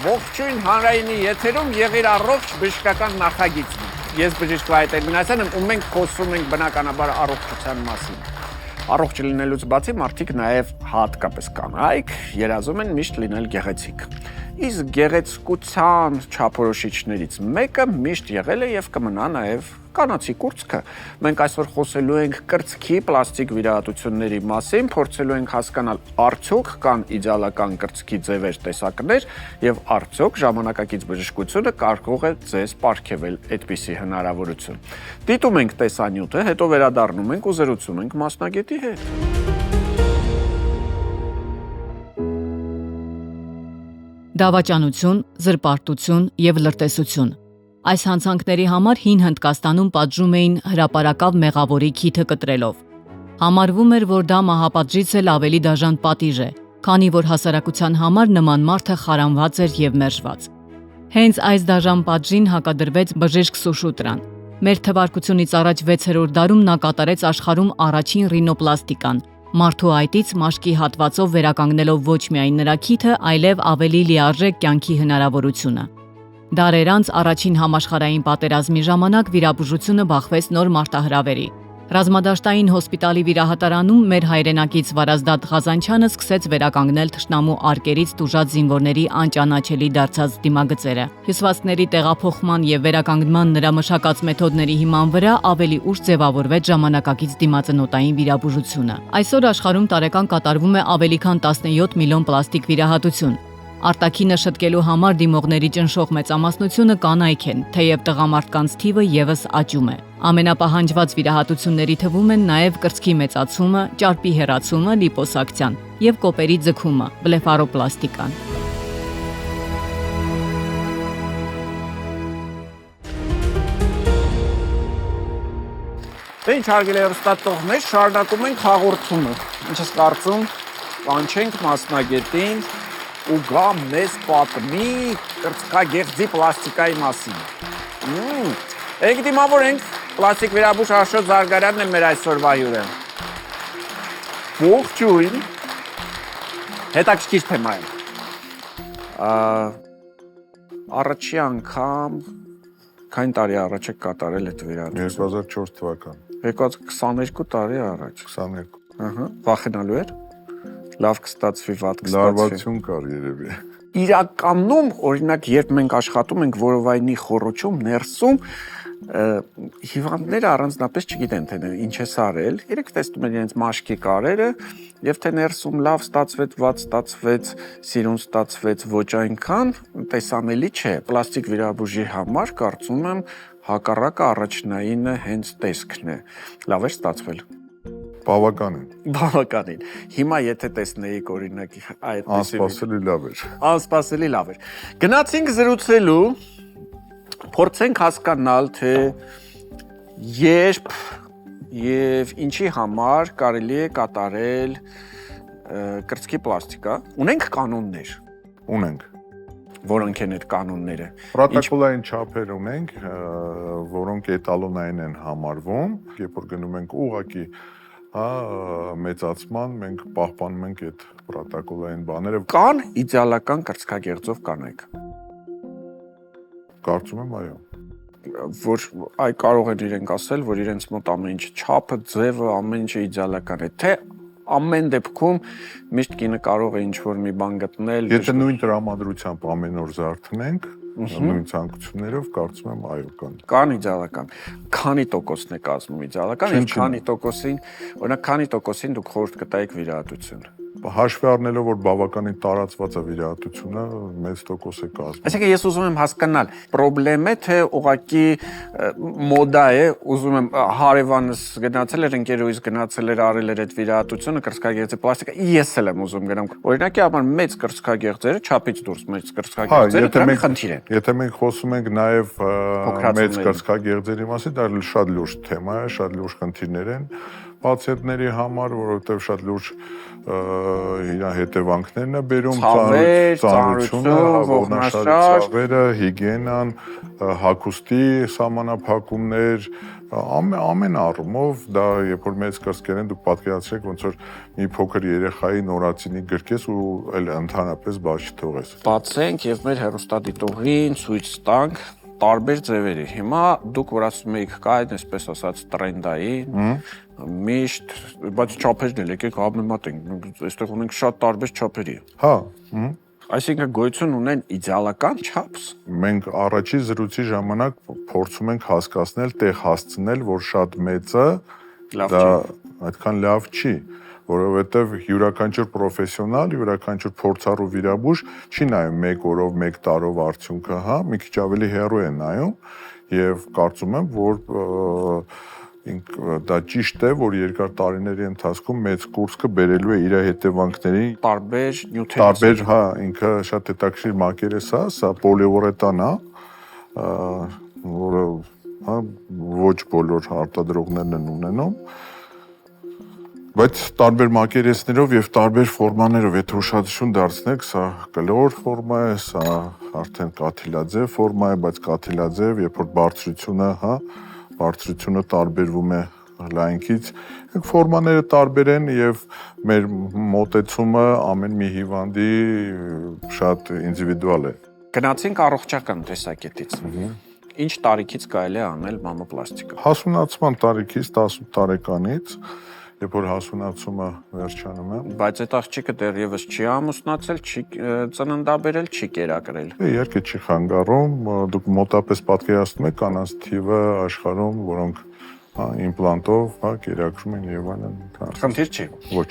Ողջույն հանրայինի եթերում եղիր առողջ բժշկական նախագիծն։ Ես բժիշկ Վահե Տեր-Մինասյանն եմ ու մենք խոսում ենք բնականաբար առողջության մասին։ Առողջ լինելուց բացի մարդիկ նաև հատկապես կանայք երազում են միշտ լինել գեղեցիկ։ Իսկ գեղեցկության չափորոշիչներից մեկը միշտ եղել է եւ կմնա նաև կանացի կուրծքը։ Մենք այսօր խոսելու ենք կրծքի պլաստիկ վիրահատությունների մասին, փորձելու ենք հասկանալ արդյոք կան իդեալական կրծքի ձևեր, տեսակներ եւ արդյոք ժամանակակից բժշկությունը կարող է ձեզ պարգևել այդպիսի հնարավորություն։ Դիտում ենք տեսանյութը, հետո վերադառնում ենք ու զրուցում ենք մասնագետի հետ։ Դավաճանություն, զրպարտություն եւ լրտեսություն։ Այս հանցանքների համար հին Հնդկաստանում պատժում էին հրապարակավ մեղավորի քիթը կտրելով։ Համարվում էր, որ դա մահապատժից էլ ավելի դաժան պատիժ է, քանի որ հասարակության համար նման մարդը խարանված էր եւ մերժված։ Հենց այս դաժան պատժին հակադրվեց բժիշկ Սուշուտրան։ Մեր թվարկությունից առաջ 6-րդ դարում նա կատարեց աշխարհում առաջին ռինոպլաստիկան։ Մարդու այտից մաշկի հատվածով վերականգնելով ոչ միայն նրա քիթը, այլև ավելի լիարժեք կյանքի հնարավորությունը։ Դարեր անց առաջին համաշխարհային պատերազմի ժամանակ վիրաբուժությունը բախվեց նոր մարտահրավերի։ Ռազմադաշտային հոսպիտալի վիրահատարանում մեր հայրենակից Վարազդատ Ղազանչյանը սկսեց վերականգնել թշնամու արկերից տուժած զինվորների անճանաչելի դարձած դիմագծերը։ Հյուսվածքների տեղափոխման եւ վերականգնման նրա մշակած մեթոդների հիման վրա ավելի ուշ ձևավորվեց ժամանակակից դիմածնոտային վիրաբուժությունը։ Այսօր աշխարհում տարեկան կատարվում է ավելի քան 17 միլիոն պլաստիկ վիրահատություն։ Արտաքինը շտկելու համար դիմողների ճնշող մեծամասնությունը կանայք են, թեև տղամարդկանց թիվը եւս աճում է։ Ամենապահանջված վիրահատությունների թվում են նաև կրծքի մեծացումը, ճարպի հեռացումը, լիպոսակցիան եւ կոպերի ձգումը, բլեֆարոպլաստիկան։ Ինչ հարգելի հեռուստատողներ, շարունակում ենք հաղորդումը։ Ինչ ես կարծում, կանչենք մասնագետին ու գա մեզ պատմի կրծքագեղձի պլաստիկայի մասին։ Եք դիմավորենք, պլաստիկ վիրաբույժ Աշոտ Զարգարյանն է մեր այսօրվա հյուրը։ Ողջույն։ Հետաքրքիր թեմա է։ Առաջի անգամ քանի տարի առաջ եք կատարել այդ վիրահատությունը։ 2004 թվական։ 22 տարի առաջ։ 22։ Ահա, վախենալու էր։ Լավ կստացվի, վատ կստացվի։ Լարվածություն կար երևի։ Իրականում, օրինակ, երբ մենք աշխատում ենք որովայնի խոռոչում, ներսում, հիվանդները առանձնապես չգիտեն, թե ինչ է արել, երեք տեսնում են իրենց մաշկի կարերը, եւ թե ներսում լավ ստացվեց, վատ ստացվեց, սիրուն ստացվեց, ոչ այնքան տեսանելի չէ։ Պլաստիկ վիրաբույժի համար կարծում եմ հակառակը առաջնայինը հենց տեսքն է։ Լավ էր ստացվել։ Բավականին։ Հիմա եթե տեսնեիք օրինակ այդպիսի Անսպասելի լավ էր։ Անսպասելի լավ էր։ Գնացինք զրուցելու, փորձենք հասկանալ, թե երբ եւ ինչի համար կարելի է կատարել կրծքի պլաստիկա։ Ունենք կանոններ։ Ունենք։ Որոնք են այդ կանոնները։ Պրոտոկոլային չափեր ունենք, որոնք էտալոնային են համարվում, երբ որ գնում ենք ուղղակի մեծացման, մենք պահպանում ենք այդ պրոտոկոլային բաները։ Կան իդեալական կրծքագեղձով կանայք։ Կարծում եմ, այո։ Որ այ կարող են իրենք ասել, որ իրենց մոտ ամեն ինչ չափը, ձևը, ամեն ինչը իդեալական է, թե ամեն դեպքում միշտ կինը կարող է ինչ-որ մի բան գտնել։ Եթե նույն տրամադրությամբ ամեն օր զարթնենք, նույն ցանկություններով, կարծում եմ, այո, կան։ Կան իդեալական։ Քանի տոկոսն է կազմում իդեալական, եւ քանի տոկոսին, օրինակ քանի տոկոսին դուք խորհուրդ կտայիք վիրահատություն։ Հաշվի առնելով, որ բավականին տարածված է վիրահատությունը, մեծ տոկոս է կազմում։ Այսինքն ես ուզում եմ հասկանալ, խնդրեմ է, թե ուղղակի մոդա է, ուզում եմ հարևանս գնացել էր, ընկերուհիս գնացել էր, արել էր այդ վիրահատությունը, կրծքագեղձի պլաստիկա, ես էլ եմ ուզում գնամ։ Օրինակի համար մեծ կրծքագեղձերը, չափից դուրս մեծ կրծքագեղձերը, դա խնդիր է։ Եթե մենք խոսում ենք նաև մեծ կրծքագեղձերի մասին, դա շատ լուրջ թեմա է, շատ լուրջ խնդիրներ են, պացիենտների համար, որովհետև շատ լուրջ իր հետևանքներն է բերում, ծանրությունը, ողնաշարժ, ցավերը, հիգիենան, հագուստի սահմանափակումներ, ամեն առումով դա երբ որ մեծ կրծքեր են, դուք պատկերացրեք ոնց որ մի փոքր երեխայի նորածինի գրկես ու այլ ընդհանրապես բաց չթողես։ Բացենք եւ մեր հեռուստադիտողին ցույց տանք տարբեր ձևերի։ Հիմա դուք որ ասում եք կա այդ այսպես ասած տրենդային, միշտ, բայց չափերն էլ եկեք համեմատենք, այստեղ ունենք շատ տարբեր չափերի։ Հա, Այսինքն գոյություն ունեն իդեալական չափս։ Մենք առաջի զրույցի ժամանակ փորձում ենք հասկացնել, տեղ հասցնել, որ շատ մեծը դա այդքան լավ չի, որովհետև յուրաքանչյուր պրոֆեսիոնալ, յուրաքանչյուր փորձառու վիրաբույժ չի նայում 1 օրով, 1 տարով արդյունքը, հա, մի քիչ ավելի հեռու է նայում եւ կարծում եմ, որ դա ճիշտ է, որ երկար տարիների ընթացքում մեծ կուրսը բերելու է իր հետևանքների տարբեր նյութերի։ Տարբեր, հա, ինքը շատ հետաքրքիր մակերես է, սա պոլիուրետան է, որը հա ոչ բոլոր արտադրողներն են ունենում, բայց տարբեր մակերեսներով եւ տարբեր ֆորմաներով, եթե ուշադրություն դարձնեք, սա կլոր ֆորմա է, սա արդեն կաթիլաձև ֆորմա է, բայց կաթիլաձև, երբ որ բարձրությունը, հա, բարձրությունը տարբերվում է լայնքից, ֆորմաները տարբեր են եւ մեր մոտեցումը ամեն մի հիվանդի շատ ինդիվիդուալ է։ Գնացինք առողջական տեսակետից։ Ինչ տարիքից կարելի է անել մամոպլաստիկա։ Հասունացման տարիքից 18 տարեկանից, երբ որ հասունացումը վերջանում է։ Բայց այդ աղջիկը դեռևս չի ամուսնացել, չի ծննդաբերել, չի կերակրել։ Իհարկե չի խանգարում, դուք մոտապես պատկերացնում եք կանանց թիվը աշխարհում, որոնք իմպլանտով, հա, կերակրում են եւ այլն։ Խնդիր չի։ Ոչ։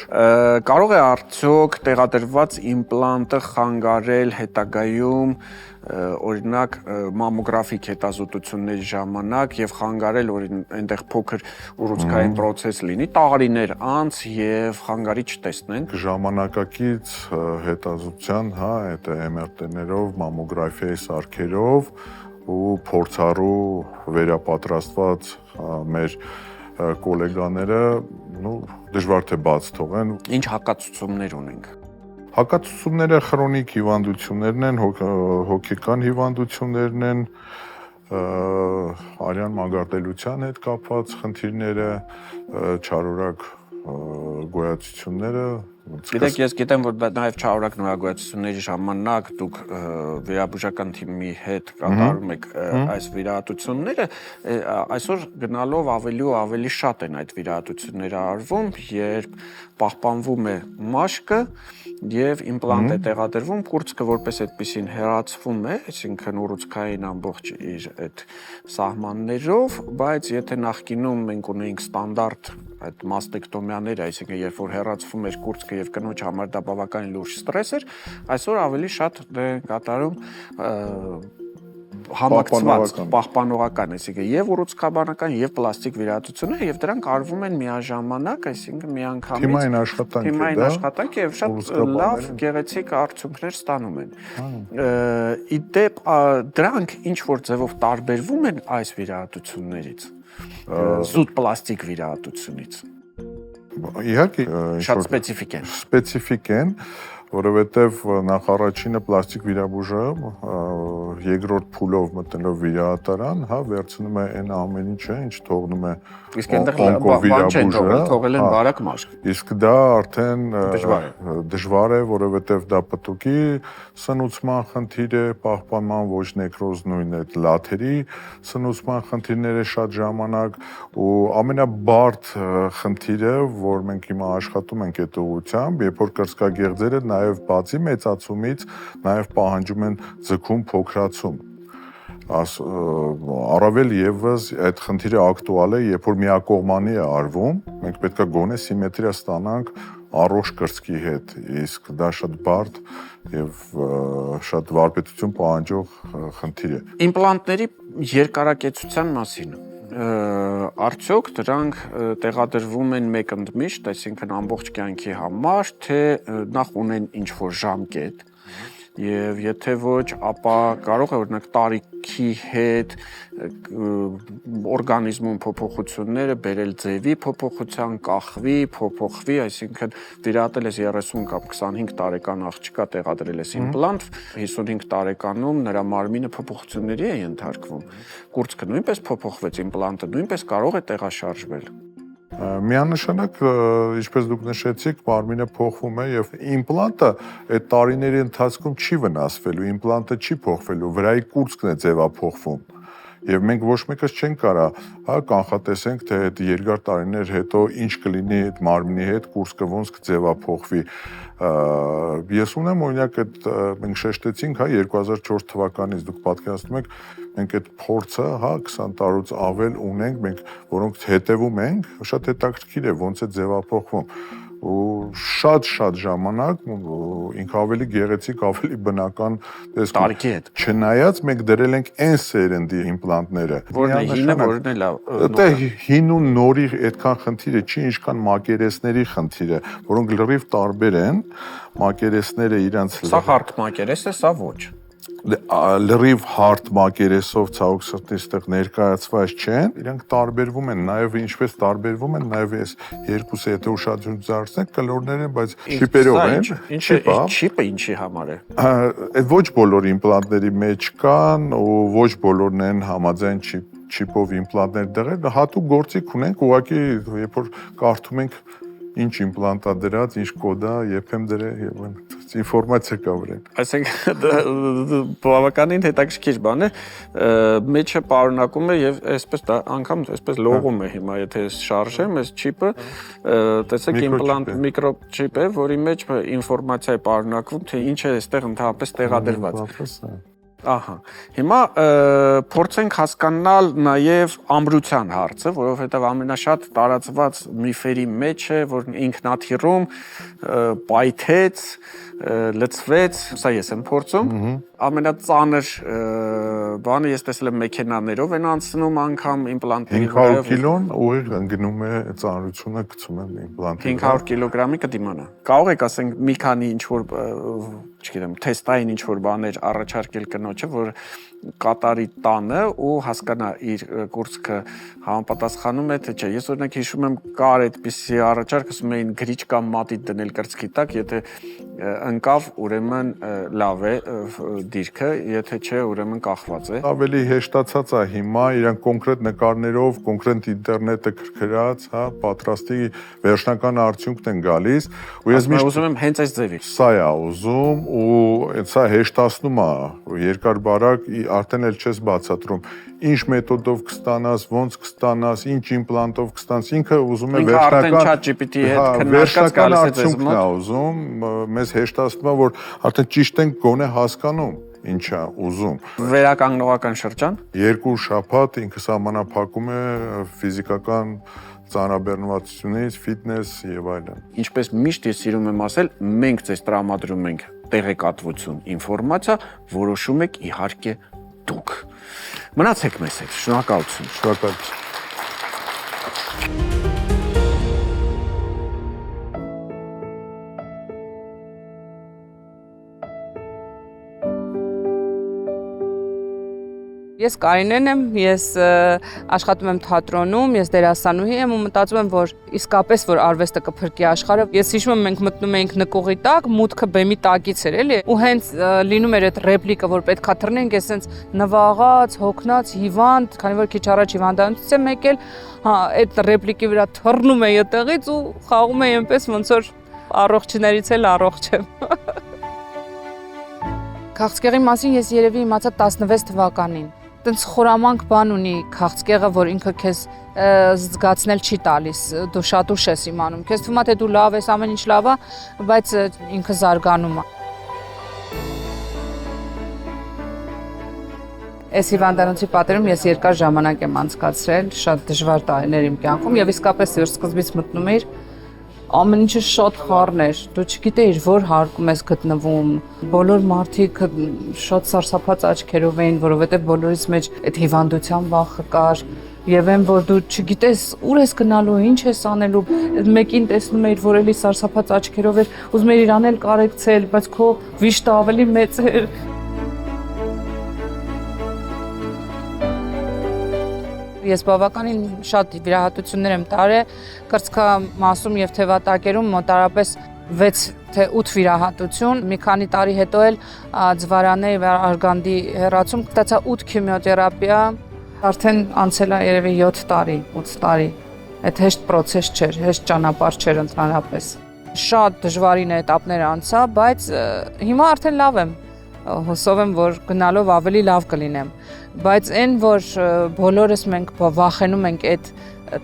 Կարող է արդյոք տեղադրված իմպլանտը խանգարել հետագայում օրինակ մամոգրաֆիկ հետազոտությունների ժամանակ եւ խանգարել այնտեղ փոքր ուռուցքային process լինի տարիներ անց եւ խանգարի չտեսնեն ժամանակակից հետազոտության, հա, այդ MRT-ներով, մամոգրաֆիայի սարքերով ու փորձառու վերապատրաստված մեր գոլեգաները, ну, դժվար թե բաց թողեն։ Ինչ հակացություններ ունենք։ Հակացությունները քրոնիկ հիվանդություններն են, հոգեկան հիվանդություններն են, արյան մագարտելության հետ կապված խնդիրները, չարորակ գոյացությունները։ Գիտեք, ես գիտեմ, որ նաև չարորակ նորագոյացությունների ժամանակ դուք վիրաբուժական թիմի հետ կատարում եք այս վիրահատությունները, այսօր գնալով ավելի ու ավելի շատ են այդ վիրահատությունները արվում, երբ պահպանվում է մաշկը եւ իմպլանտ է տեղադրվում, կուրծքը որպես այդպեսին հեռացվում է, այսինքն ուռուցքային ամբողջ իր այդ սահմաններով, բայց եթե նախկինում մենք ունեինք ստանդարտ այդ մաստեկտոմիաները, այսինքն երբ որ հեռացվում էր կուրծքը եւ կնոջ համար դա բավականին լուրջ ստրես էր, այսօր ավելի շատ կատարում համակցված պահպանողական, այսինքն եւ ուռուցքաբանական եւ պլաստիկ վիրահատությունները եւ դրանք արվում են միաժամանակ, այսինքն միանգամից թիմային աշխատանք է եւ շատ լավ գեղեցիկ արդյունքներ ստանում են։ Իդեպ դրանք ինչ որ ձևով տարբերվում են այս վիրահատություններից, զուտ պլաստիկ վիրահատությունից։ Իհարկե շատ սպეციფიկ են։ Սպეციფიկ են, որովհետև նախ առաջինը պլաստիկ վիրաբույժը երկրորդ փուլով մտնելով վիրահատարան, հա, վերցնում է այն ամեն ինչը, ինչ թողնում է օնկովիրաբույժը, թողել են բարակ մաշկ։ Իսկ դա արդեն դժվար է, որովհետև դա պտուկի սնուցման խնդիր է, պահպանման ոչ նեկրոզ նույն այդ լաթերի սնուցման խնդիրները շատ ժամանակ ու ամենաբարդ խնդիրը, որ մենք հիմա աշխատում ենք այդ ուղղությամբ, երբ որ կրծքագեղձերը նաև բացի մեծացումից, նաև պահանջում են ձգում փոքրացում։ Առավել եւս այդ խնդիրը ակտուալ է, երբ որ միակողմանի է արվում, մենք պետք է գոնե սիմետրիա ստանանք առողջ կրծքի հետ, իսկ դա շատ բարդ եւ շատ վարպետություն պահանջող խնդիր է։ Իմպլանտների երկարակեցության մասին արդյոք դրանք տեղադրվում են մեկ ընդմիշտ, այսինքն ամբողջ կյանքի համար, թե նախ ունեն ինչ-որ ժամկետ, Եվ եթե ոչ, ապա կարող է օրինակ տարիքի հետ օրգանիզմում փոփոխությունները բերել ձևի փոփոխության, կախվի, փոփոխվի, այսինքն դիրատել ես 30 կամ 25 տարեկան աղջկա տեղադրել ես իմպլանտ, 55 տարեկանում նրա մարմինը փոփոխությունների է ենթարկվում։ Կուրծքը նույնպես փոփոխվեց, իմպլանտը նույնպես կարող է տեղաշարժվել։ Միանշանակ, ինչպես դուք նշեցիք, մարմինը փոխվում է եւ իմպլանտը այդ տարիների ընթացքում չի վնասվելու, իմպլանտը չի փոխվելու, վրայի կուրծքն է ձևափոխվում։ Եվ մենք ոչ մեկս չենք կարա, կանխատեսենք, թե այդ երկար տարիներ հետո ինչ կլինի այդ մարմնի հետ, կուրծքը ոնց կձևափոխվի։ Ես ունեմ օրինակ այդ մենք շեշտեցինք, 2004 թվականից դուք պատկերացնում եք, մենք այդ փորձը, 20 տարուց ավել ունենք, մենք որոնք հետևում ենք, շատ հետաքրքիր է ոնց է ձևափոխվում։ Ու շատ ժամանակ ինքը ավելի գեղեցիկ, ավելի բնական տեսքում։ Չնայած մենք դրել ենք այն սերնդի իմպլանտները։ Որն է հինը, որն է լավ։ Դա հին ու նորի այդքան խնդիրը չի, ինչքան մակերեսների խնդիրը, որոնք լրիվ տարբեր են, մակերեսները իրանց Սա հարթ մակերես է, սա ոչ։ Լրիվ հարթ մակերեսով ցավոք սրտի այստեղ ներկայացված չեն, իրանք տարբերվում են, նաև ինչպես տարբերվում են, նաև այս երկուսը եթե ուշադրություն դարձնեք, կլորներ են, բայց չիպերով են։ Չիպը ինչի համար է։ Այդ ոչ բոլոր իմպլանտների մեջ կան ու ոչ բոլորն են համաձայն չիպով իմպլանտներ դրել, հատուկ գործիք ունենք, ուղղակի երբ որ կարդում ենք ինչ իմպլանտա դրած, ինչ կոդա, երբեմ դրել եւ ինֆորմացիա կա վրան։ Այսինքն բավականին հետաքրքիր բան է, մեջը պարունակում է եւ այսպես դա անգամ այսպես լողում է հիմա, եթե շարժեմ, այս չիպը, տեսեք իմպլանտ միկրոչիպ է, որի մեջ ինֆորմացիա է պարունակվում, թե ինչ է այստեղ ընդհանրապես տեղադրված։ Ահա։ Հիմա փորձենք հասկանալ նաև ամրության հարցը, որովհետև ամենաշատ տարածված միֆերի մեջ է, որ ինքնաթիռում պայթեց, լցվեց, սա ես եմ փորձում, ամենածանր բանը ես տեսել եմ մեքենաներով են անցնում անգամ իմպլանտների 500 կիլոն ուղիղ ընկնում է ծանրությունը գցում են իմպլանտի 500 կիլոգրամի կդիմանա։ Կարող եք ասենք մի քանի ինչ-որ, չգիտեմ, թեստային ինչ-որ բաներ առաջարկել կնոջը, որ կատարի տանը ու հասկանա իր կուրծքը համապատասխանում է թե չէ։ Ես օրինակ հիշում եմ կար այդպիսի առաջարկ, ասում էին գրիչ կամ մատիտ դնել կրծքի տակ, եթե ընկավ, ուրեմն լավ է դիրքը, եթե չէ, ուրեմն կախված է։ Ավելի հեշտացած է հիմա, իրանք կոնկրետ նկարներով, կոնկրետ ինտերնետը քրքրած, պատրաստի վերջնական արդյունքն են գալիս, ու ես միշտ ուզում եմ հենց այս ձևի։ Սա է ուզում ու սա հեշտացնում է, երկար բարակ արդեն էլ չես բացատրում, ինչ մեթոդով կստանաս, ոնց կստանաս, ինչ իմպլանտով կստանաս, ինքը ուզում է վերջնական արդյունքն է ուզում, մեզ հեշտացնում է, որ արդեն ճիշտ ենք գոնե հասկանում, ինչ է ուզում։ Վերականգնողական շրջան։ 2 շաբաթ ինքը սահմանափակում է ֆիզիկական ծանրաբեռնվածությունից, ֆիթնես եւ այլն։ Ինչպես միշտ ես սիրում եմ ասել, մենք ձեզ տրամադրում ենք տեղեկատվություն, ինֆորմացիա, որոշում եք իհարկե դուք։ Մնացեք մեզ հետ, շնորհակալություն։ Շնորհակալություն։ Ես Կարինեն եմ, ես աշխատում եմ թատրոնում, ես դերասանուհի եմ ու մտածում եմ, որ իսկապես որ արվեստը կփրկի աշխարհը։ Ես հիշում եմ մենք մտնում էինք նկուղի տակ, մուտքը բեմի տակից էր, էլի, ու հենց լինում էր այդ ռեպլիկը, որ պետքա թռնենք, ես հենց նվաղած, հոգնած, հիվանդ, քանի որ քիչ առաջ հիվանդանոցից եմ եկել, այդ ռեպլիկի վրա թռնում էի այդտեղից ու խաղում էի այնպես, ոնց որ առողջներից էլ առողջ եմ։ Քաղցկեղի մասին ես երևի իմացա 16 թվականին։ Տենց խորամանկ բան ունի քաղցկեղը, որ ինքը քեզ զգացնել չի տալիս, դու շատ ուշ ես իմանում, քեզ թվում է թե դու լավ ես, ամեն ինչ լավ է, բայց ինքը զարգանում է։ Այս հիվանդանոցի պատերում ես երկար ժամանակ եմ անցկացրել, շատ դժվար տարիներ իմ կյանքում եւ իսկապես որ սկզբից մտնում էի, ամեն ինչը շատ խառն էր, դու չգիտեիր որ հարկում ես գտնվում, բոլոր մարդիկ շատ սարսափած աչքերով էին, որովհետև բոլորից մեջ այդ հիվանդության վախը կար, Եվ այն որ դու չգիտես ուր ես գնալու, ինչ ես անելու, մեկին տեսնում էիր, որ էլի սարսափած աչքերով էր, ուզում էիր իրան էլ կարեկցել, բայց քո վիշտը ավելի մեծ էր։ Ես բավականին շատ վիրահատություններ եմ տարել, կրծքամասում եւ թևատակերում մոտարապես 6 թե 8 վիրահատություն, մի քանի տարի հետո էլ ձվարանե եւ արգանդի հեռացում, ստացա 8 քիմիոթերապիա, արդեն անցել է երևի 7 տարի, 8 տարի։ Այդ հեշտ process չէր, հեշտ ճանապարհ չէր ընդհանրապես։ Շատ դժվարին էտապներ անցա, բայց հիմա արդեն լավ եմ։ Հուսով եմ, որ գնալով ավելի լավ կլինեմ։ Բայց այն, որ բոլորս մենք վախենում ենք այդ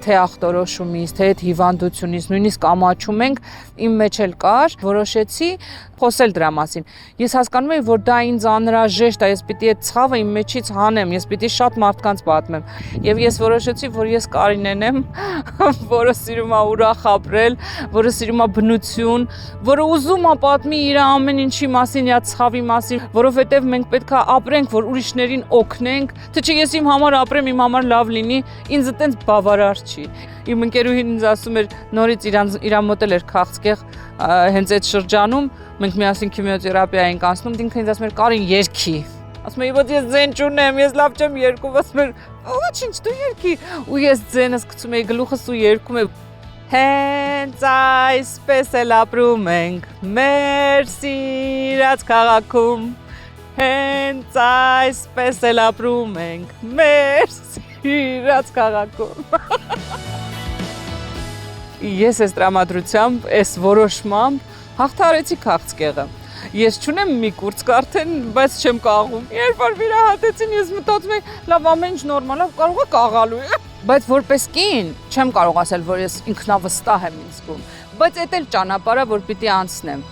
թե ախտորոշումից, թե այդ հիվանդությունից, նույնիսկ ամաչում ենք, իմ մեջ էլ կար, որոշեցի խոսել դրա մասին։ Ես հասկանում եմ, որ դա ինձ անհրաժեշտ է, ես պիտի այդ ցավը իմ մեջից հանեմ, ես պիտի շատ մարդկանց պատմեմ։ Եվ ես որոշեցի, որ ես Կարինեն եմ, որը սիրում է ուրախ ապրել, որը սիրում է բնություն, որը ուզում է պատմի իր ամեն ինչի մասին, իր ցավի մասին, որովհետև մենք պետք է ապրենք, որ ուրիշներին օգնենք, թե չէ ես իմ համար ապրեմ, իմ համար լավ լինի, ինձ այտենց բավարար չի։ Իմ ընկերուհին ինձ ասում էր նորից իրան մոտ էր քաղցկեղ հենց այդ շրջանում մենք միասին քիմիոթերապիա էինք անցնում, ինքը ինձ ասում էր Կարին երգի։ Ասում եմ ոչ ես ձեն չունեմ, ես լավ չեմ երգում, ասում էր ոչինչ դու երգի, ու ես ձենս գցում էի գլուխս ու երգում եմ հենց այսպես էլ ապրում ենք մեր սիրած քաղաքում, հենց այսպես էլ ապրում ենք մեր սիրած քաղաքում։ Ես այս տրամադրությամբ, այս որոշմամբ հաղթարեցի քաղցկեղը։ Ես չունեմ մի կուրծք արդեն, բայց չեմ կաղում։ Երբ որ վիրահատեցին, ես մտածում եմ, լավ ամեն ինչ նորմալ է, կարող է կաղալու։ Բայց որպես կին չեմ կարող ասել, որ ես ինքնավստահ եմ ինձ զգում, բայց այդ էլ ճանապարհը, որ պիտի անցնեմ։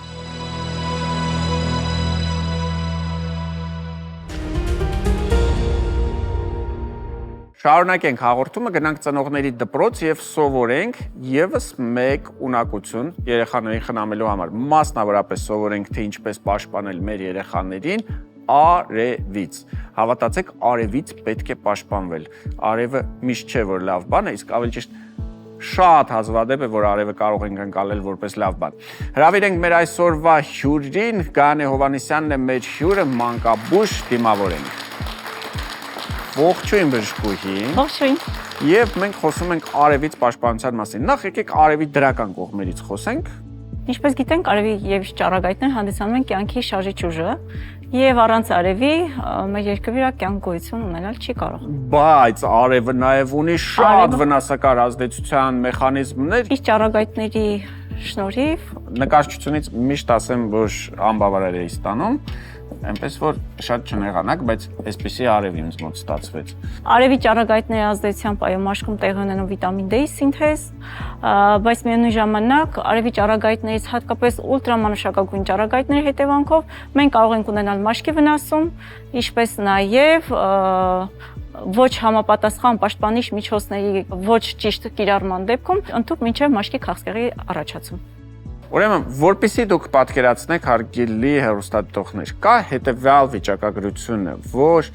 Շարունակենք հաղորդումը, գնանք ծնողների դպրոց եւ սովորենք եւս մեկ ունակություն երեխաներին խնամելու համար։ Մասնավորապես սովորենք, թե ինչպես պաշտպանել մեր երեխաներին արևից։ Հավատացեք, արևից պետք է պաշտպանվել։ Արևը միշտ չէ, որ լավ բան է, իսկ ավելի ճիշտ շատ հազվադեպ է, որ արևը կարող ենք ընկալել որպես լավ բան։ Հրավիրենք մեր այսօրվա հյուրին, Գանե Հովհաննիսյանն է մեր հյուրը, մանկաբույժ դիմավորենք։ Ողջույն բժշկուհի։ Ողջույն։ Եվ մենք խոսում ենք արևից պաշտպանության մասին։ Նախ եկեք արևի դրական կողմերից խոսենք։ Ինչպես գիտենք, արևի եւ ճառագայթներ հանդիսանում են կյանքի շարժիչ ուժը, եւ առանց արևի մեր երկրի վրա կյանք գոյություն ունենալ չի կարող։ Բայց արևը նաեւ ունի շատ վնասակար ազդեցության մեխանիզմներ։ Իսկ ճառագայթների շնորհիվ նկարչությունից միշտ ասեմ, որ անբավարար էի ստանում, այնպես որ շատ չնեղանաք, բայց այսպեսի արևի ինձ մոտ ստացվեց։ Արևի ճառագայթների ազդեցությամբ այո մաշկում տեղի ունենում վիտամին D-ի սինթեզ, բայց միևնույն ժամանակ արևի ճառագայթներից հատկապես ուլտրամանուշակագույն ճառագայթների հետևանքով մենք կարող ենք ունենալ մաշկի վնասում, ինչպես նաև ոչ համապատասխան պաշտպանիչ միջոցների ոչ ճիշտ կիրառման դեպքում ընդհանուր մինչև մաշկի քաղցկեղի առաջացում։ Ուրեմն, որպեսզի դուք պատկերացնեք հարգելի հեռուստադիտողներ, կա հետևյալ վիճակագրությունը, որ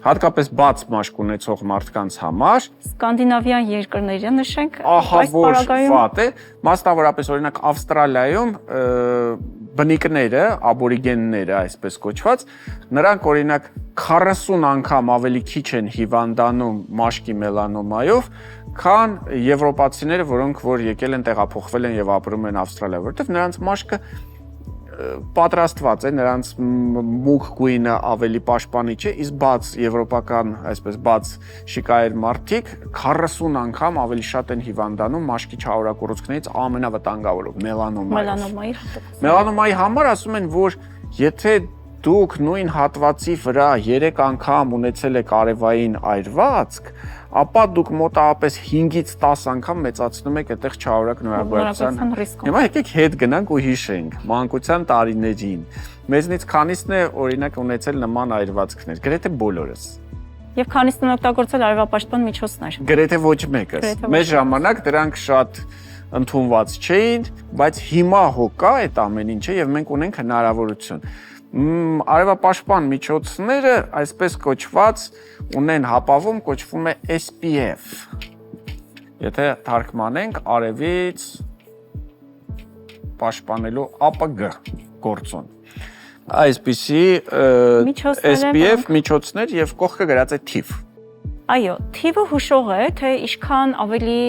հատկապես բաց մաշկ ունեցող մարդկանց համար Սկանդինավյան երկրները նշենք, ահավոր վատ է, մասնավորապես օրինակ Ավստրալիայում բնիկները, աբորիգենները, այսպես կոչված, նրանք օրինակ 40 անգամ ավելի քիչ են հիվանդանում մաշկի մելանոմայով, քան եվրոպացիները, որոնք որ եկել են տեղափոխվել են եւ ապրում են Ավստրալիա, որովհետեւ նրանց մաշկը պատրաստված է, նրանց մուգ գույնը ավելի պաշտպանիչ է, իսկ բաց եվրոպական, այսպես բաց շիկայեր մարդիկ 40 անգամ ավելի շատ են հիվանդանում մաշկի չարորակառուցքներից ամենավտանգավորով մելանոմայով։ Մելանոմայի համար ասում են, որ եթե դուք նույն հատվածի վրա 3 անգամ ունեցել եք արևային այրվածք, ապա դուք մոտավորապես 5-ից 10 անգամ մեծացնում եք այդտեղ չարորակ նորագործության ռիսկը։ Հիմա եկեք հետ գնանք ու հիշենք մանկության տարիներին։ Մեզնից քանիսն է օրինակ ունեցել նման այրվածքներ, գրեթե բոլորս։ Եվ քանիսն են օգտագործել արևապաշտպան միջոցներ։ Գրեթե ոչ մեկը։ Մեր ժամանակ դրանք շատ ընդունված չէին, բայց հիմա հո կա այդ ամեն ինչը եւ մենք ունենք հնարավորություն։ Արևապաշտպան միջոցները, այսպես կոչված, ունեն հապավում, կոչվում է SPF։ Եթե թարգմանենք արևից պաշտպանելու APG գործոն։ Այսպիսի SPF միջոցներ եւ կողքը գրած է թիվ։ Այո, թիվը հուշող է, թե ինչքան ավելի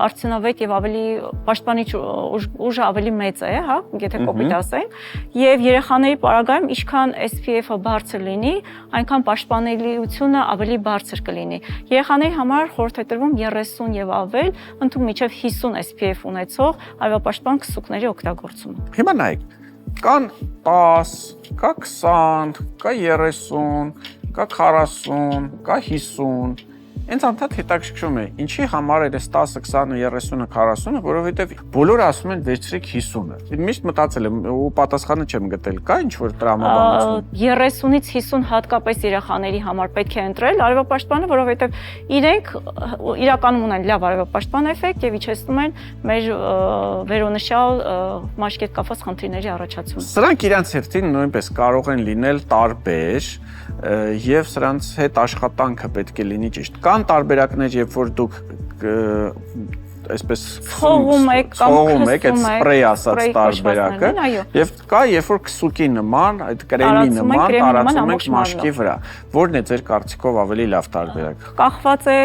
արդյունավետ եւ ավելի պաշտպանիչ ուժը ավելի մեծ է, հա, եթե կոպիտ ասենք, եւ երեխաների պարագայում ինչքան SPF-ը բարձր լինի, այնքան պաշտպանելիությունը ավելի բարձր կլինի։ Երեխաների համար խորհուրդ է տրվում 30 եւ ավել, ընդհանուր մինչեւ 50 SPF ունեցող արևապաշտպան քսուկների օգտագործումը։ Հիմա նայեք, կան 10, կա 20, կա 30, կա 40, կա 50, ինձ անդադ հետաքրքրում է, ինչի համար էր այս 10, 20, 30, 40-ը, որովհետև բոլորը ասում են վերցրեք 50-ը։ Միշտ մտածել եմ ու պատասխանը չեմ գտել, կա ինչ-որ տրամաբանություն։ 30-ից 50 հատկապես երեխաների համար պետք է ընտրել արևապաշտպանը, որովհետև իրենք իրականում ունեն լավ արևապաշտպան էֆեկտ եւ իջեցնում են մեր վերոնշյալ մաշկի հետ կապված խնդիրների առաջացումը։ Սրանք իրանց հերթին նույնպես կարող են լինել տարբեր եւ սրանց հետ աշխատանքը պետք է լինի ճիշտ։ Կան տարբերակներ, երբ որ դուք այսպես ցողում եք կամ ցողում եք այդ սպրեյ ասած տարբերակը եւ կա երբ որ քսուկի նման, այդ կրեմի նման տարածում եք մաշկի վրա, որն է ձեր կարծիքով ավելի լավ տարբերակը։ Կախված է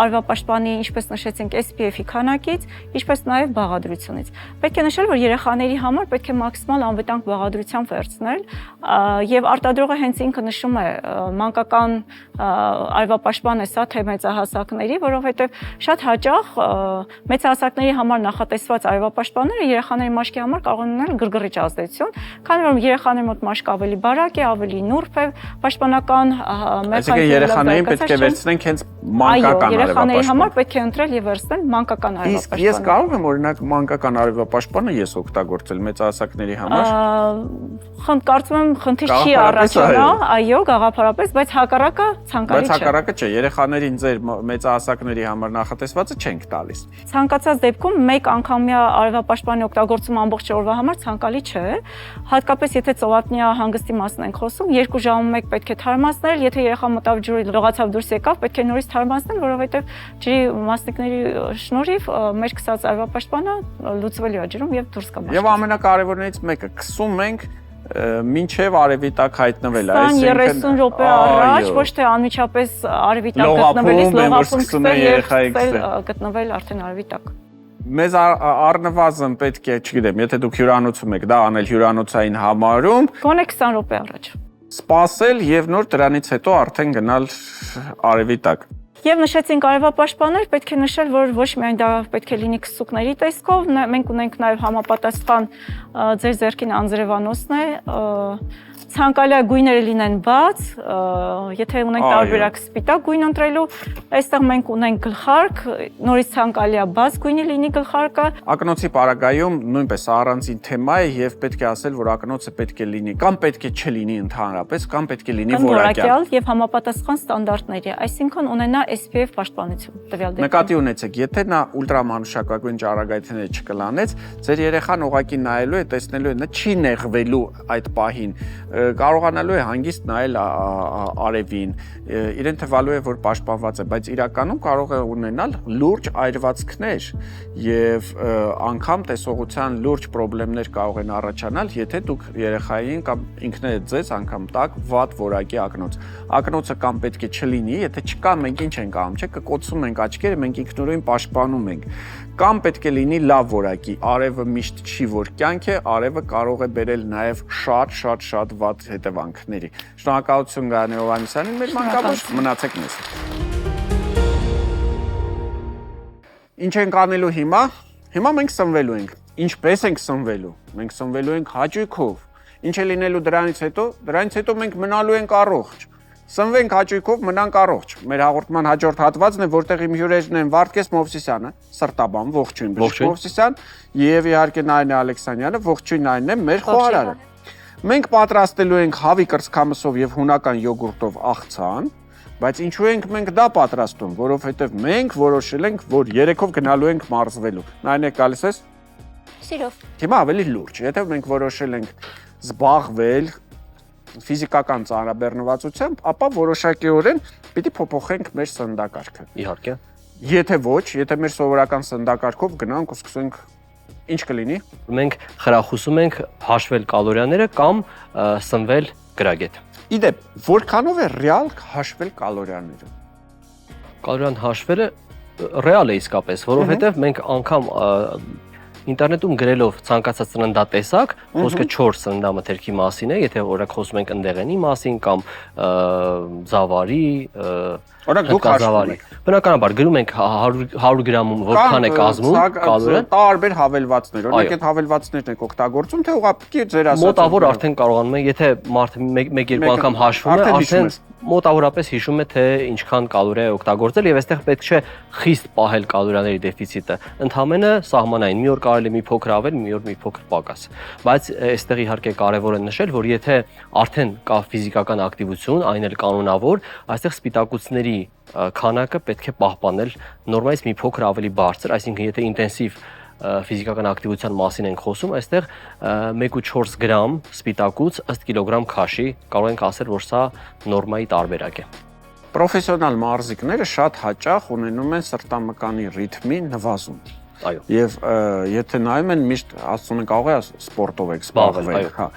արևապաշտպանի, ինչպես նշեցինք, SPF-ի քանակից, ինչպես նաեւ բաղադրությունից։ Պետք է նշել, որ երեխաների համար պետք է մաքսիմալ անվտանգ բաղադրությամբ վերցնել եւ արտադրողը հենց ինքը նշում է մանկական արևապաշտպան է սա թե մեծահասակների, որովհետեւ շատ հաճախ մեծահասակների համար նախատեսված արևապաշտպանները երեխաների մաշկի համար կարող են ունենալ գրգռիչ ազդեցություն, քանի որ երեխաների մոտ մաշկը ավելի բարակ է, ավելի նուրբ է, պաշտպանական մեխանիզմը երեխաներին պետք է վերցնենք հենց մանկական արևապաշտպան։ Երեխաների համար պետք է ընտրել եւ վերցնել մանկական արևապաշտպան։ Իսկ ես կարող եմ օրինակ մանկական արևապաշտպանը ես օգտագործել մեծահասակների համար։ Կարծում եմ խնդիր չի առաջանա, այո, գաղափարապես, բայց հակառակը ցանկալի չէ։ Բայց հակառակը չէ, երեխաներին ձեր մեծահասակների համար նախատեսվածը չենք տալիս։ Ցանկացած դեպքում մեկ անգամյա արևապաշտպանի օգտագործումը ամբողջ օրվա համար ցանկալի չէ, հատկապես եթե ծովատնյա հանգստի մասն ենք խոսում, 2 ժամում մեկ պետք է թարմացնել, եթե երեխան մտավ ջուրի, լողացավ դուրս եկավ, պետք է նորից թարմացնել, որովհետև ջրի մասնիկների շնորհիվ մեր քսած արևապաշտպանը լուծվելու է ջրում եւ դուրս կա մաշկից։ Եվ ամենակարևորներից մեկը քսում ենք մինչև արևի տակ հայտնվել, այսինքն 30 րոպե առաջ, ոչ թե անմիջապես արևի տակ գտնվելիս լողափում սկսել գտնվել արդեն արևի տակ։ Մեզ առնվազն պետք է, չգիտեմ, եթե դուք հյուրանոցում եք, դա անել հյուրանոցային համարում, գոնե 20 րոպե առաջ։ Սպասել եւ նոր դրանից հետո արդեն գնալ արևի տակ։ Եվ նշեցինք արևապաշտպաններ, պետք է նշել, որ ոչ միայն դա պետք է լինի քսուկների տեսքով, մենք ունենք նաև համապատասխան ձեր ձեռքին անձրևանոցն է, ցանկալի գույները լինեն բաց, եթե ունենք տարբերակ սպիտակ գույն ընտրելու, այստեղ մենք ունենք գլխարկ, նորից ցանկալի է բաց գույնի լինի գլխարկը։ Ակնոցի պարագայում նույնպես առանձին թեմա է եւ պետք է ասել, որ ակնոցը պետք է լինի կամ պետք է չլինի ընդհանրապես, կամ պետք է լինի որակյալ եւ համապատասխան ստանդարտների, այսինքն ունենա SPF պաշտպանություն տվյալ դեպքում։ Նկատի ունեցեք, եթե նա ուլտրամանուշակագույն ճառագայթները չկլանեց, ձեր երեխան ուղղակի նայելու է, տեսնելու է, նա չի նեղվելու այդ պահին, կարողանալու է հանգիստ նայել արևին, իրեն թվալու է, որ պաշտպանված է, բայց իրականում կարող է ունենալ լուրջ այրվածքներ եւ անգամ տեսողության լուրջ խնդիրներ կարող են առաջանալ, եթե դուք երեխային կամ ինքներդ ձեզ անգամ տակ վատ որակի ակնոց։ Ակնոցը կամ պետք է չլինի, եթե չկա, մենք ինչ ենք անում, չէ՞, կկոծում ենք աչքերը, մենք ինքնուրույն պաշտպանում ենք։ Կամ պետք է լինի լավ որակի։ Արևը միշտ չի որ կյանք է, արևը կարող է բերել նաև շատ վատ հետևանքների։ Շնորհակալություն Գայանե Հովհաննիսյանին, մեր մանկաբույժ, մնացեք մեզ։ Ինչ ենք անելու հիմա։ Հիմա մենք սնվելու ենք։ Ինչպես ենք սնվելու։ Մենք սնվելու ենք հաճույքով։ Ինչ է լինելու դրանից հետո մենք մնալու ենք առողջ։ Սնվենք հաճույքով, մնանք առողջ։ Մեր հաղորդման հաջորդ հատվածն է, որտեղ իմ հյուրերն են Վարդգես Մովսիսյանը, սրտաբան, ողջույն Բժիշկ Մովսիսյան, եւ իհարկե Նայնե Ալեքսանյանը, ողջույն Նայնե, մեր խոհարարը։ Մենք պատրաստելու ենք հավի կրծքամսով եւ հունական յոգուրտով աղցան, բայց ինչու ենք մենք դա պատրաստում, որովհետեւ մենք որոշել ենք, որ երեքով գնալու ենք մարզվելու։ Նայնե, գալիս ես։ Սիրով։ Հիմա ավելի լուրջ, եթե մենք որոշել ենք զբաղվել ֆիզիկական ծանրաբեռնվածությամբ, ապա որոշակիորեն պիտի փոփոխենք մեր սննդակարգը։ Իհարկե։ Եթե ոչ, եթե մեր սովորական սննդակարգով գնանք ու սկսենք ինչ կլինի։ Մենք խրախուսում ենք հաշվել կալորիաները կամ սնվել գրագետ։ Իդեպ, որքանով է ռեալ հաշվել կալորիաները։ Կալորիան հաշվելը ռեալ է իսկապես, որովհետև մենք անգամ ինտերնետում գրելով ցանկացած սննդատեսակ, խոսքը 4 սննդամթերքի մասին է, եթե օրինակ խոսում ենք ընդեղենի մասին կամ զավարի, Օրինակ դուք հաշվում եք։ Բնականաբար գրում ենք 100 գրամում որքան է կազմում կալորիան։ Տարբեր հավելվածներ, օրինակ այդ հավելվածներն եք օգտագործում, թե ուղղակի ձեր ասած։ Մոտավոր արդեն կարողանում է, եթե մարդը 1-2 անգամ հաշվում է, արդեն մոտավորապես հիշում է, թե ինչքան կալորիա է օգտագործել եւ այստեղ պետք չէ խիստ պահել կալորիաների դեֆիցիտը։ Ընդհանրապես սահմանային, մի օր կարելի է մի փոքր ավել, մի օր մի փոքր պակաս։ Բայց այստեղ իհարկե կարևոր է նշել, որ եթե արդեն կա ֆիզիկական ակտիվություն, այն էլ կանոնավոր, այստեղ սպիտակուցների քանակը պետք է պահպանել նորմայից մի փոքր ավելի բարձր, այսինքն եթե ինտենսիվ ֆիզիկական ակտիվության մասին ենք խոսում, այստեղ 1.4 գրամ սպիտակուց ըստ կիլոգրամ քաշի կարող ենք ասել, որ սա նորմայի տարբերակ է։ Պրոֆեսիոնալ մարզիկները շատ հաճախ ունենում են սրտամկանի ռիթմի նվազում։ Այո։ Եվ եթե նայում են միշտ ասում են կարող է սպորտով եք զբաղվել, հա։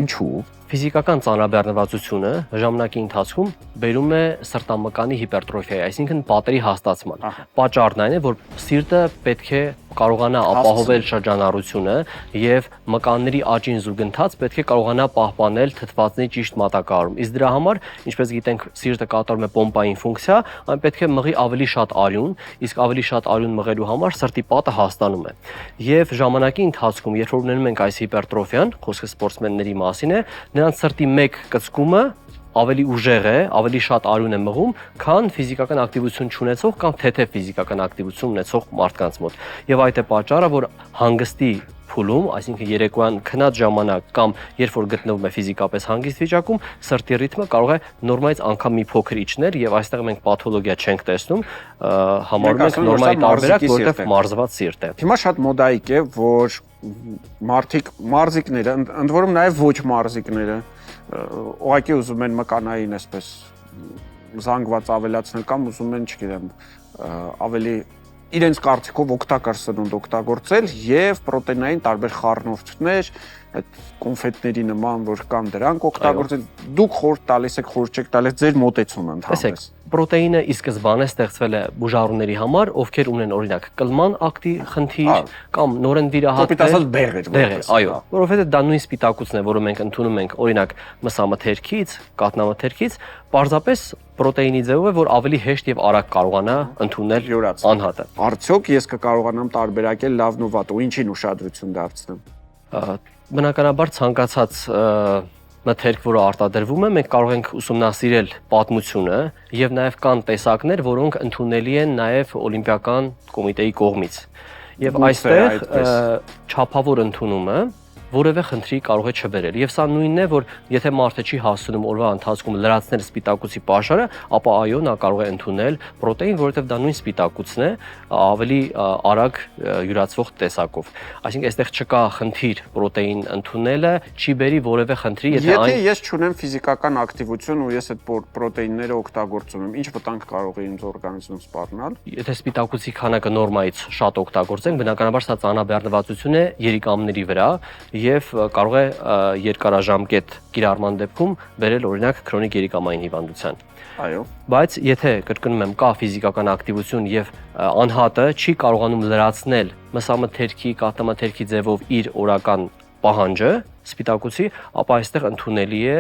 Ինչու՞։ Ֆիզիկական ծանրաբեռնվածությունը ժամանակի ընթացքում բերում է սրտամկանի հիպերտրոֆիայի, այսինքն պատերի հաստացման։ Պատճառն այն է, որ սիրտը պետք է կարողանա ապահովել շրջանառությունը եւ մկանների աճին զուգընթաց պետք է կարողանա պահպանել թթվածների ճիշտ մատակարարում։ Իսկ դրա համար, ինչպես գիտենք, սիրտը կատարում է պոմպային ֆունկցիա, այն պետք է մղի ավելի շատ արյուն, իսկ ավելի շատ արյուն մղելու համար սրտի պատը հաստանում է։ Եվ ժամանակի ընթացքում, երբ որ ունենում ենք այս հիպերտրոֆիան, խոսքը սպորտսմենների մասին է, նրանց սրտի մեկ կծկումը ավելի ուժեղ է, ավելի շատ արյուն է մղում, քան ֆիզիկական ակտիվություն չունեցող կամ թեթև ֆիզիկական ակտիվություն ունեցող մարդկանց մոտ։ Եվ այդ է պատճառը, որ հանգստի փուլում, այսինքն երեկոյան քնած ժամանակ կամ երբ որ գտնվում է ֆիզիկապես հանգիստ վիճակում, սրտի ռիթմը կարող է նորմայից անգամ մի փոքր իջնել եւ այստեղ մենք պաթոլոգիա չենք տեսնում, համարում ենք նորմայի տարբերակ, որտեղ մարզված սիրտ է։ Հիմա շատ մոդայիկ է, որ մարզիկները, ընդ որում նաեւ ոչ մարզիկները ուղղակի ուզում են մկանային այսպես զանգված ավելացնել կամ ուզում են, չգիտեմ, ավելի իրենց կարծիքով օգտակար սնունդ օգտագործել եւ պրոտեինային տարբեր խառնուրդներ, այդ կոնֆետների նման, որ կան դրանք օգտագործել։ Դուք խորտ տալիս եք, խորտ չեք տալիս ձեր մոտեցումը ընդհանրապես։ Պրոտեինը ի սկզբանե ստեղծվել է բուժառուների համար, ովքեր ունեն օրինակ կլման ակտի խնդիր կամ նորեն վիրահատվել բեղեր, այո, որովհետեւ դա նույն սպիտակուցն է, որը մենք ընդունում ենք օրինակ մսամթերքից, կաթնամթերքից, պարզապես պրոտեինի ձևով է, որ ավելի հեշտ եւ արագ կարողանա ընդունել անհատը։ Արդյոք ես կկարողանամ տարբերակել լավն ու վատը, ինչին ուշադրություն դարձնեմ։ Բնականաբար ցանկացած մթերք, որը արտադրվում է, մենք կարող ենք ուսումնասիրել պատմությունը եւ նաեւ կան տեսակներ, որոնք ընդունելի են նաեւ Օլիմպիական կոմիտեի կողմից։ Եվ այստեղ չափավոր ընդունումը որևէ խնդրի կարող է չբերել։ Եվ սա նույնն է, որ եթե մարդը չի հասցնում օրվա ընթացքում լրացնել սպիտակուցի պաշարը, ապա այո, նա կարող է ընդունել պրոտեին, որովհետև դա նույն սպիտակուցն է, ավելի արագ յուրացվող տեսակով։ Այսինքն այստեղ չկա խնդիր պրոտեին ընդունելը, չի բերի որևէ խնդրի, եթե ես չունեմ ֆիզիկական ակտիվություն ու ես այդ պրոտեինները օգտագործում եմ, ինչ վտանգ կարող է ինձ օրգանիզմում սպառնալ։ Եթե սպիտակուցի քանակը նորմայից շատ օգտագործենք, բնականաբար սա ծանրաբեռնվածություն է երիկամների վրա եւ կարող է երկարաժամկետ կիրառման դեպքում բերել օրինակ քրոնիկ երիկամային հիվանդության։ Այո։ Բայց եթե կրկնում եմ, կա ֆիզիկական ակտիվություն եւ անհատը չի կարողանում լրացնել մսամթերքի, կաթնամթերքի ձևով իր օրական պահանջը սպիտակուցի, ապա այստեղ ընդունելի է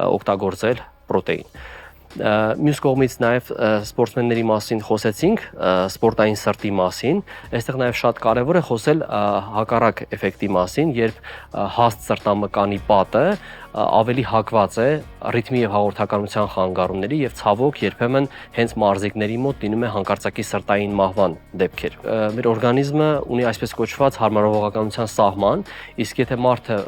օգտագործել պրոտեին։ Մյուս կողմից նաև սպորտսմենների մասին խոսեցինք, սպորտային սրտի մասին, այստեղ նաև շատ կարևոր է խոսել հակառակ էֆեկտի մասին, երբ հաստ սրտամկանի պատը ավելի հակված է ռիթմի եւ հաղորդականության խանգարումների եւ ցավոք երբեմն հենց մարզիկների մոտ լինում է հանկարծակի սրտային մահվան դեպքեր։ Մեր օրգանիզմը ունի այսպես կոչված հարմարողականության սահման, իսկ եթե մարդը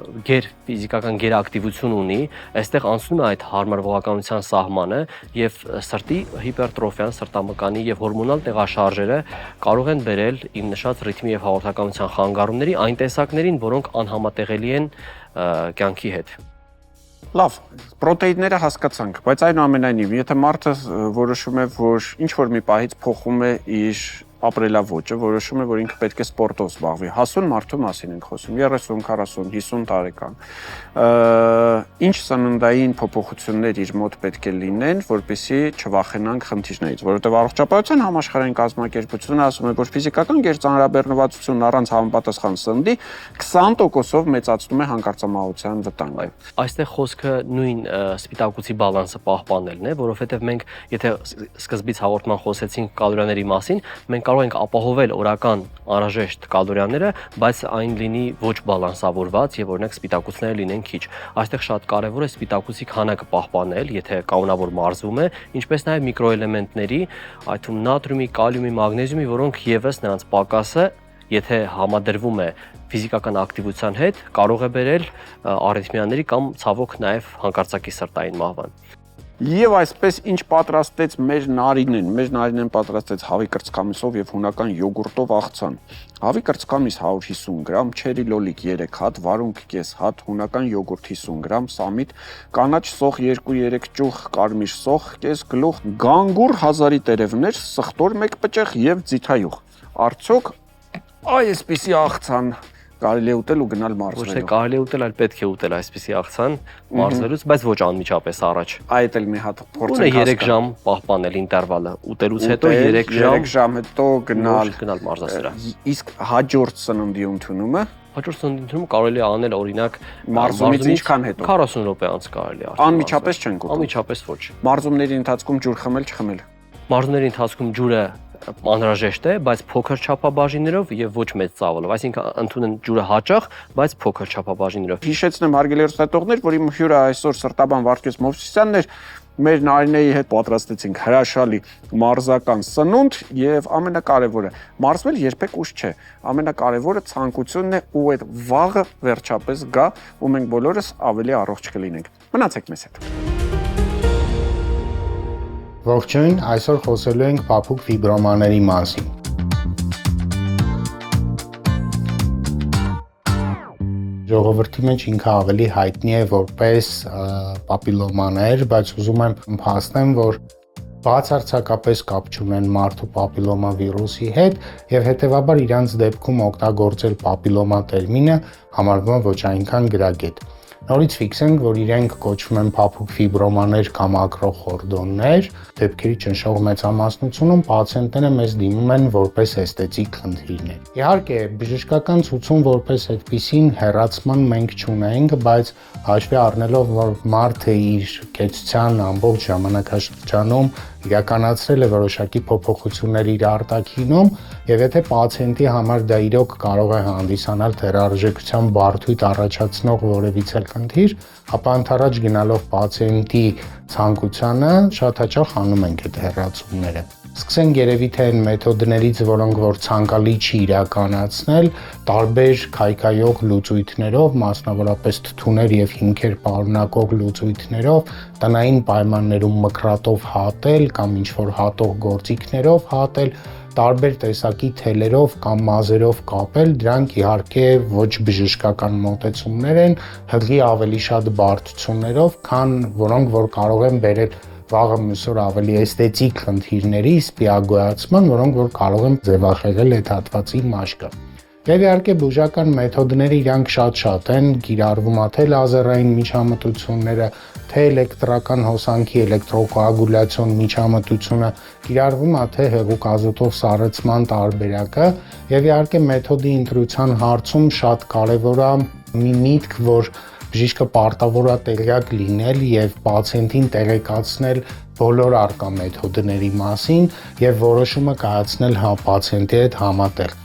ֆիզիկական գերակտիվություն ունի, այստեղ անցնում է այդ հարմարողականության սահմանը եւ սրտի հիպերտրոֆիան, սրտամկանի եւ հորմոնալ տեղաշարժերը կարող են բերել իմ նշած ռիթմի եւ հաղորդականության խանգարումների այն տեսակներին, որոնք անհամատեղելի են կյանքի հետ։ Լավ, պրոտեինները հասկացանք, բայց այնուամենայնիվ, եթե մարդը որոշում է, որ ինչ որ մի պահից փոխում է իր ապրելաոճը, որոշում է, որ ինքը պետք է սպորտով զբաղվի։ Հասուն մարդու մասին ենք խոսում, 30, 40, 50 տարեկան։ Ինչ սննդային փոփոխություններ իր մոտ պետք է լինեն, որպեսզի չվախենանք խնդիրներից, որովհետև առողջապահության համաշխարհային կազմակերպությունը ասում է, որ ֆիզիկական գերծանրաբեռնվածությունն առանց համապատասխան սննդի 20%-ով մեծացնում է հանկարծամահացության վտանգը։ Այստեղ խոսքը նույն սպիտակուցի բալանսը պահպանելն է, որովհետև մենք, եթե սկզբից հաղորդման խոսեցինք կալորիաների մասին, մենք կարող ենք ապահովել օրական անհրաժեշտ կալորիաները, բայց այն լինի ոչ բալանսավորված եւ օրինակ սպիտակուցները լինեն քիչ։ Այստեղ շատ կարեւոր է սպիտակուցի քանակը պահպանել, եթե կանոնավոր մարզվում է, ինչպես նաեւ միկրոէլեմենտների, այդ թվում նատրիումի, կալիումի, մագնեզիումի, որոնք եւս նրանց պակասը, եթե համադրվում է ֆիզիկական ակտիվության հետ, կարող է բերել արիթմիաների կամ ցավոք նաեւ հանկարծակի սրտային մահվան։ Եվ այսպես ինչ պատրաստեց մեր Նարինեն պատրաստեց հավի կրծքամիսով եւ հունական յոգուրտով աղցան։ Հավի կրծքամիս 150 գրամ, չերի լոլիկ 3 հատ, վարունգ կես հատ, հունական յոգուրտ 50 գրամ, սամիտ, կանաչ սոխ 2-3 ճուղ, կարմիր սոխ, կես գլուխ, գանգուր 1000-ի տերևներ, սխտոր 1 պճեղ եւ ձիթայուղ։ Արդյոք այսպիսի աղցան կարելի է ուտել ու գնալ մարզվելու։ Ոչ թե կարելի է ուտել, այլ պետք է ուտել այսպիսի աղցան մարզվելուց, բայց ոչ անմիջապես առաջ։ Այդ էլ մի հատ փորձենք հասկանալ։ 3 ժամ պահպանել ինտերվալը, ուտելուց հետո 3 ժամ հետո գնալ մարզասրահ։ Իսկ հաջորդ սննդի ընդունումը հաջորդ սննդի ընդունումը կարելի է անել օրինակ մարզումից ինչքան հետո 40 րոպե անց կարելի է։ Անմիջապես չենք ուտում։ Անմիջապես ոչ։ Մարզումների ընթացքում ջուր խմել, չխմել։ Մարզումների ընթացքում ջուրը անհրաժեշտ է, բայց փոքր չափաբաժիններով եւ ոչ մեծ ծավալով, այսինքն ընդունեն ջուրը հաճախ, բայց փոքր չափաբաժիններով։ Հիշեցնեմ հարգելի հեռուստատողներ, որ իմ հյուրը այսօր Սրտաբան Վարդգես Մովսիսյանն էր, մեր Նարինեի հետ պատրաստեցինք հրաշալի մարզական սնունդ եւ ամենակարևորը մարզվել երբեք ուշ չէ, ամենակարևորը ցանկությունն է ու այդ վաղը վերջապես գա ու մենք բոլորս ավելի առողջ կլինենք։ Մնացեք մեզ հետ։ Ողջույն, այսօր խոսելու ենք փափուկ ֆիբրոմաների մասին։ Ժողովրդի մեջ ինքը ավելի հայտնի է որպես պապիլոմաներ, բայց ուզում եմ փաստեմ, որ բացարձակապես կապ չունեն մարդու պապիլոմա վիրուսի հետ եւ հետեւաբար իրանց դեպքում օգտագործել պապիլոմա տերմինը համարվում է ոչ այնքան գրագետ։ Նորից ֆիքսենք, որ իրենք կոչվում են փափուկ ֆիբրոմաներ կամ ակրոխորդոններ, դեպքերի ճնշող մեծամասնությունում պացիենտները մեզ դիմում են որպես էսթետիկ խնդիրներ։ Իհարկե, բժշկական ցուցում որպես այդպիսին հեռացման մենք չունենք, բայց հաշվի առնելով, որ մարդը իր կեցության ամբողջ ժամանակաշրջանում իրականացրել է որոշակի փոփոխություններ իր արտաքինում, եւ եթե պացիենտի համար դա իրոք կարող է հանդիսանալ թերարժեքության բարդույթ առաջացնող որևիցե խնդիր, ապա ընդառաջ գնալով պացիենտի ցանկությանը շատ հաճախ անում ենք այդ հեռացումները։ Սկսենք երևի թե այն մեթոդներից, որոնք որ ցանկալի չի իրականացնել, տարբեր քայքայող լուծույթներով, մասնավորապես թթուներ եւ հիմքեր պարունակող լուծույթներով, տնային պայմաններում մկրատով հատել կամ ինչ-որ հատող գործիքներով հատել, տարբեր տեսակի թելերով կամ մազերով կապել, դրանք իհարկե ոչ բժշկական մոտեցումներ են, հղի ավելի շատ բարդություններով, քան որոնք որ կարող են բերել վաղը մյուսօր ավելի էսթետիկ խնդիրների սպիագոյացման, որոնք որ կարող են ձևախեղել այդ հատվածի մաշկը։ Եվ իհարկե բուժական մեթոդները իրանք շատ են, կիրառվում է թե լազերային միջամտությունները, թե էլեկտրական հոսանքի էլեկտրոկոագուլյացիոն միջամտությունը, կիրառվում է թե հեղուկ ազոտով սառեցման տարբերակը, եւ իհարկե մեթոդի ընտրության հարցում շատ կարեւոր է մի միտք, որ բժիշկը պարտավոր է տեղյակ լինել եւ պացիենտին տեղեկացնել բոլոր արկա մեթոդների մասին եւ որոշումը կայացնել պացիենտի հետ համատեղ։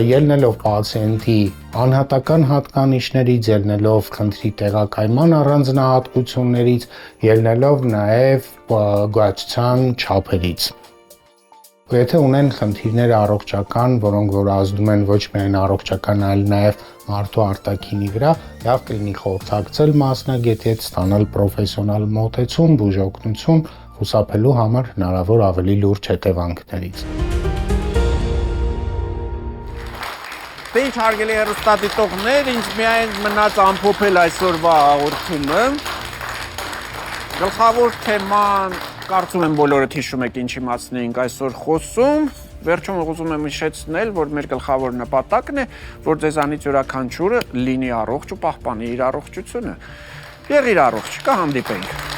Ելնելով պացիենտի անհատական հատկանիշներից, ելնելով խնդրի տեղակայման առանձնահատկություններից, ելնելով նաև գոյացության չափերից։ Եթե ունեն խնդիրներ առողջական, որոնք որ ազդում են ոչ միայն առողջական, այլ նաև մարդու արտաքինի վրա, լավ կլինի խորհրդակցել մասնագետի հետ, ստանալ պրոֆեսիոնալ մոտեցում, բուժօգնություն, խուսափելու համար հնարավոր ավելի լուրջ հետևանքներից։ Ինչ հարգելի հեռուստադիտողներ, ինձ միայն մնաց ամփոփել այսօրվա հաղորդումը, Գլխավոր թեման, կարծում եմ բոլորը հիշում եք ինչ իմացն էինք այսօր խոսում։ Վերջում ուզում եմ հիշեցնել, որ մեր գլխավոր նպատակն է, որ ձեզանից յուրաքանչյուրը լինի առողջ ու պահպանի իր առողջությունը։ Եղիր առողջ, կհանդիպենք։